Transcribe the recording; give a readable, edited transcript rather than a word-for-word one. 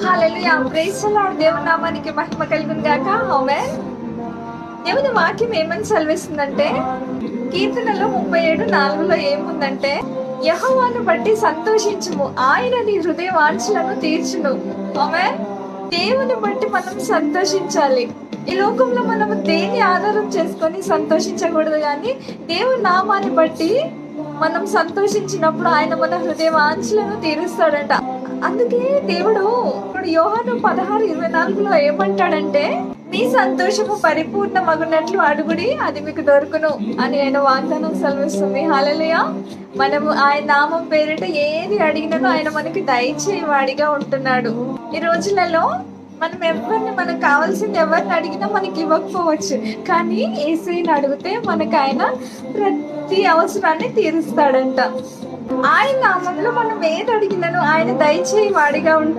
Hallelujah. Praise the lord. దేవుని నామానికి మహిమ కలుగును గాక. ఆమేన్. దేవుని వాక్యం ఏమని సెలవిస్తుందంటే, కీర్తనలో 37:4 ఏముందంటే, యెహోవాను బట్టి సంతోషించుము, ఆయన నీ హృదయ వాంఛలను తీర్చును. ఆమేన్. దేవుని బట్టి మనం సంతోషించాలి. ఈ లోకంలో మనము దేని ఆధారం చేసుకొని సంతోషించకూడదు, కానీ దేవుని నామాన్ని బట్టి మనం సంతోషించినప్పుడు ఆయన మన హృదయ వాంఛలను తీరుస్తాడంట. అందుకే దేవుడు ఇప్పుడు యోహాను 16:24 ఏమంటాడంటే, మీ సంతోషము పరిపూర్ణమగునట్లు అడుగుడి, అది మీకు దొరుకును అని ఆయన వాగ్దానం సెలవిస్తుంది. హల్లెలూయా. మనము ఆయన నామం పేరిట ఏది అడిగినను ఆయన మనకి దయచేవాడిగా ఉంటున్నాడు. ఈ రోజులలో మనం ఎవరిని, మనకు కావాల్సింది ఎవరిని అడిగినా మనకి ఇవ్వకపోవచ్చు, కానీ యేసయ్యని అడిగితే మనకు ఆయన ప్రతి అవసరాన్ని తీరుస్తాడంట. ఆయన నామంలో మనం ఏది అడిగినను ఆయన దయచేవాడిగా ఉంటాడు.